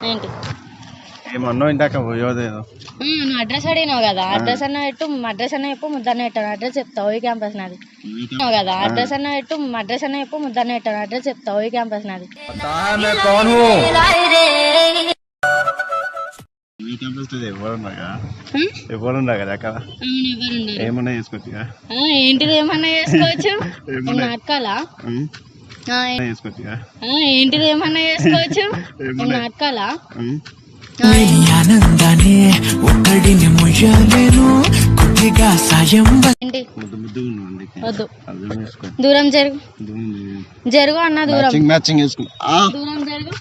ఏంటి ఏమన్నా ఇందాక పోయోదేదో నువ్వు అడ్రస్ అడిగినావు కదా, అడ్రస్ అన్న పెట్టు, అడ్రస్ అన్న చెప్పు, ముద్దన్న పెట్టాను, అడ్రస్ చెప్తావు ఈ క్యాంపస్ నాది కదా, అడ్రస్ అన్న పెట్టు, అడ్రస్ అన్న చెప్పు, ముద్దన్న పెట్టాను, అడ్రస్ చెప్తావు ఈ క్యాంపస్ నాది. ఎవరున్నా కదా అక్కడ ఏమన్నా చేసుకోవచ్చు. ఏంటిది ఏమన్నా చేసుకోవచ్చు, నాటకాలా చేసుకోవచ్చు. ఏంటిది ఏమన్నా చేసుకోవచ్చు, నాటకాలా. ఆనందాన్ని ఒక్కడిని మొయ్యలేను కొద్దిగా సాయం వద్దు, దూరం జరుగు, జరుగు అన్న, దూరం మ్యాచింగ్ దూరం జరుగు.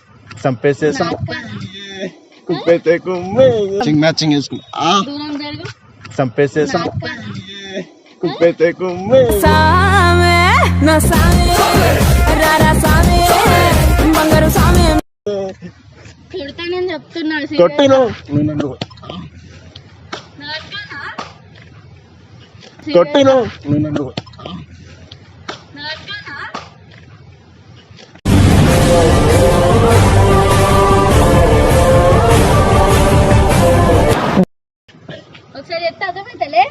చంపేసేసా మ్యాచింగ్ దూరం జరుగు, చంపేసేసా కొడతానని చెప్తున్నాడు. ఒకసారి చెప్తే అర్థమైతలే.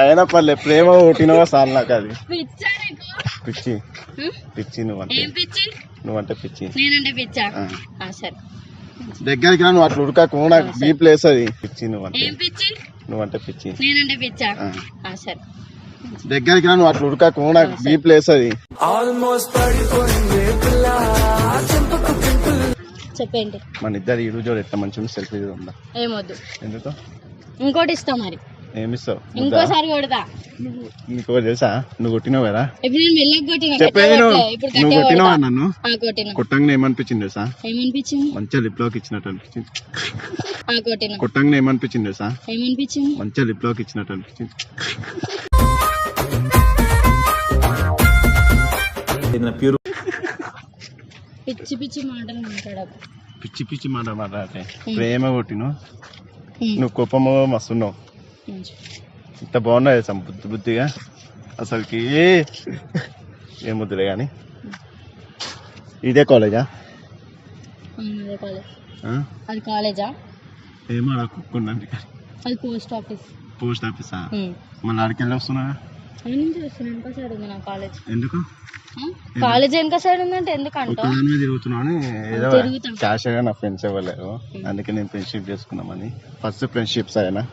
అయినా పర్లే, ప్రేమ పుట్టినవా సార్ నాకు. అది పిచ్చా నీకు? పిచ్చి నువ్వంటే. ఏం పిచ్చి? నువ్వంటే పిచ్చి. నేనంటే పిచ్చా? సరే దగ్గరికి రా, నువ్వు అట్లా ఉడకాకు, నాకు బీ ప్లేస్ అది. పిచ్చి నువ్వంటే. ఏం పిచ్చి? నువ్వంటే పిచ్చి. నేనంటే పిచ్చా? సరే దగ్గరికి రా, నువ్వు అట్లా ఉడకాకు, నాకు బీ ప్లేస్ అది. చెప్పేంటి? మన ఇద్దరు ఈ రోజు ఎట్లా మంచిగా సెల్ఫీ ఉందా? ఏమొద్దు. ఎందుకు? ఇంకోటి ఇస్తా. మరి ఏమిస్తావు? ఇంకోసారి కొడతా. నీకు తెలుసా, నువ్వు కొట్టినావు కదా? ఇప్పుడు నేను మెల్లగా కొట్టినా. చెప్పేది నువ్వు కొట్టినావా నన్ను? కొట్టంగా ఏమనిపించింది తెలుసా? ఏమనిపించింది? మంచిగా లిప్ లోకి ఇచ్చినట్టు అనిపించింది. కొట్టినా. కొట్టంగా ఏమనిపించింది తెలుసా? ఏమనిపించింది? మంచిగా లిప్ లోకి ఇచ్చినట్టు అనిపించింది. పిచ్చి పిచ్చి మాటలు మాట్లాడకు. పిచ్చి పిచ్చి మాట్లాడితే ప్రేమ కొట్టిను, నువ్వు కోపము మస్తున్నావు. ఇంత బాగున్నావు తెలుసా బుద్ధి బుద్ధిగా, అసలుకి ఏముద్దులే కానీ. ఇదే కాలేజా? అది కాలేజా? ఏమో కుక్కుందండి. అది పోస్ట్ ఆఫీస్. పోస్ట్ ఆఫీసా? మళ్ళీ ఆడికి వెళ్ళి వస్తున్నా. వెనక సైడ్ ఉంది నా కాలేజ్. ఎందుకు? కాలేజ్ వెనక సైడ్ ఉందంటే ఎందుకంటే తిరుగుతున్నాను. ఏదో క్యాష్ గా నా ఫ్రెండ్స్ ఇవ్వలేరు, అందుకే నేను ఫ్రెండ్షిప్ చేసుకున్నామని. ఫస్ట్ ఫ్రెండ్షిప్స్ అయినా,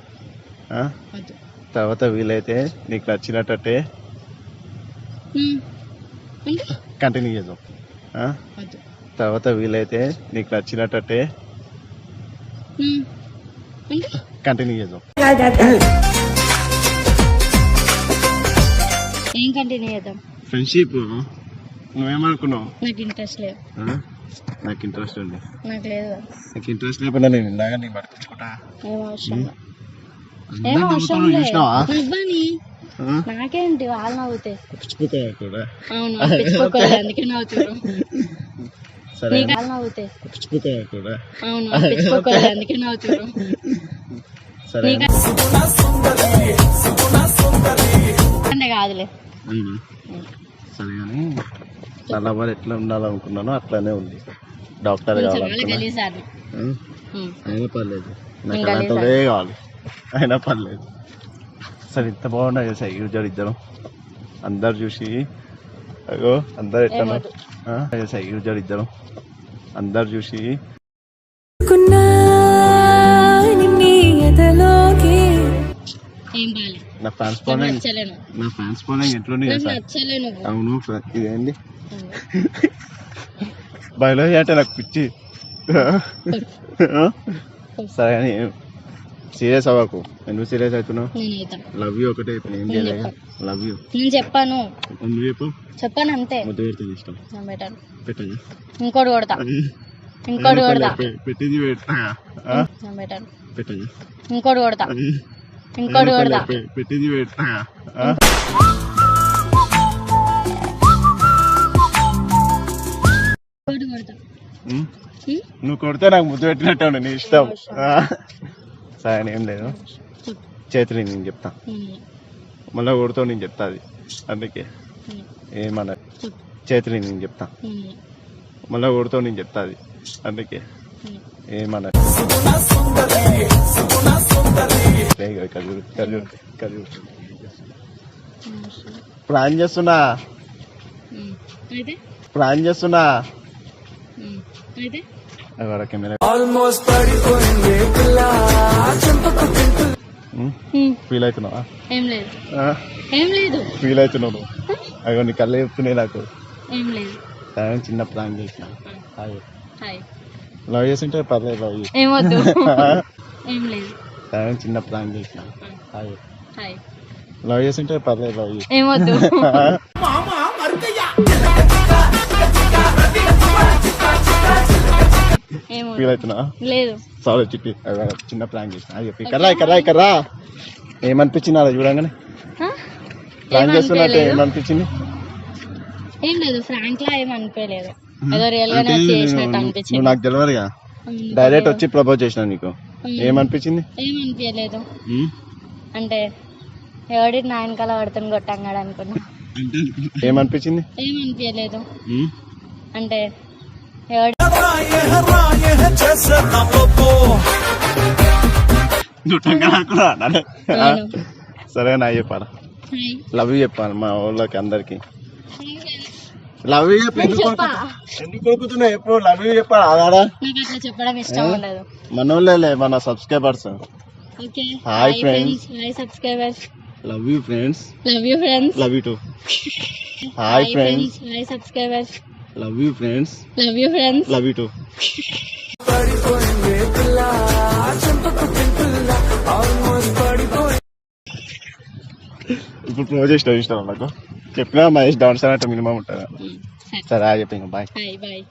తర్వాత వీలైతే నీకు నచ్చినట్టే కంటిన్యూ చేద్దాం. తర్వాత వీలైతే నీకు నచ్చినట్టే కంటిన్యూ చేద్దాం. ఏం కంటిన్యూ చేద్దాం? ఫ్రెండ్షిప్. నువ్వేమనుకున్నావు? నాకు ఇంట్రెస్ట్ లేదు. నాకు ఇంట్రెస్ట్ ఉంది. నాకు లేదు. నాకు ఇంట్రెస్ట్ లేకుండా నేను ఇలాగా నీ పట్టుకుంటా. నాకేంటి వాళ్ళు నవ్వుతే? అవును, అందుకే నవ్వుతారు. నవ్వుతే అవును, అందుకే నవ్వుతారు. కాదులే. సరే కానీ చాలా బాగా ఎట్లా ఉండాలనుకున్నానో అట్లానే ఉంది. డాక్టర్ కావాలనుకున్నా. అయినా పర్లేదు, నాకు అలాంటిదే కావాలి. అయినా పర్లేదు. సరే ఇంత బాగున్నాయి సార్ యూజర్ ఇద్దరు. అందరు చూసి అగో అందరు ఎట్లా సార్ యూజర్ ఇద్దరు. అందరు చూసి నా ఫ్యాన్స్ ఫాలోయింగ్ ఎట్లుంది? అవును, ఇదేంటి బయలుదేరి అంటే నాకు పిచ్చి. సరే కానీ సీరియస్ అవ్వకు. ఎందుకు సీరియస్ అవుతున్నావు? లవ్ యూ ఒకటే ఏం చేయలేదు. లవ్ యూ నేను చెప్పాను. నువ్వు చెప్పు. చెప్పాను అంతే. ముద్దు పెడుతుంది ఇష్టం. పెట్టండి. ఇంకోటి కొడతా. ఇంకోటి కొడతా. పెట్టింది పెడతా. పెట్టండి. ఇంకోటి కొడతా. ఇంకోటి కొడతా. పెట్టింది పెడతా. నువ్వు కొడితే నాకు ముద్దు పెట్టినట్టు నీ ఇష్టం. సరే ఏం లేదు, చేతులు నేను చెప్తా. మళ్ళీ కొడుతావు నేను చెప్తా. అది అందుకే ఏమన్నా చేతులు నేను చెప్తా, మళ్ళీ కొడుతావు నేను చెప్తా అది, అందుకే ఏమన్నా ప్లాన్ చేస్తున్నా అయితే ప్లాన్ చేస్తున్నా అయితే ఫీల్ అవుతున్నావా? ఏం లేదు ఏం లేదు ఫీల్ అవుతున్నావు నువ్వు. అయ్యో నీ కళ్ళే చెప్తున్నాయి నాకు. ఏం లేదు చిన్న ప్లాన్ చేసిన హాయ్ లవ్ చేస్తుంటే పర్లేదు, లవ్ చేసి ఏమొద్దు ఏం లేదు చిన్న ప్లాన్ చేసిన హాయ్ లవ్ చేస్తుంటే పర్లేదు, లవ్ చేసి ఏమొద్దు ఫీల్ అవుతున్నా లేదు సారీ చిట్టి చిన్న ప్లాన్ చేసిన చెప్పి కర్రా ఏమనిపించింది అలా చూడంగానే ప్లాన్ చేస్తున్నట్టు ఏమనిపించింది? ఏం లేదు ఫ్రాంక్ లా ఏం అనిపించలేదు, ఏదో రియల్ గా చేసినట్టు అనిపించింది. నువ్వు నాకు తెలియదుగా, డైరెక్ట్ వచ్చి ప్రపోజ్ చేసిన నీకు, ఏమనిపించింది? ఏం అనిపించలేదు, అంటే ఎవడి నా వెనకాల పడుతుంది కొట్టంగాడు అనుకున్నా. ఏమనిపించింది? ఏం అనిపించలేదు, అంటే ఎవడి సరే నా చెప్పాలా, లవ్ యూ చెప్పాలి మా ఊళ్ళోకి అందరికి. లవ్ యూ చెప్పి ఎందుకు కొడుకుతున్నావు ఎప్పుడు? లవ్ యూ చెప్పాలి ఆడా, నాకు అట్లా చెప్పడం ఇష్టం ఉండదు. మన వాళ్ళే మన subscribers. Okay hi friends, hi subscribers, love you friends, love you friends, love you two. Hi friends, hi subscribers, love you friends, love you friends, love you two. ఇప్పుడు ప్రపోజ్ చేసిన ఇష్టం నాకు చెప్పినా మహేష్ డౌన్ సార్ అంటే minimum ఉంటుంది. సరే చెప్పి ఇంకా బాయ్. బాయ్.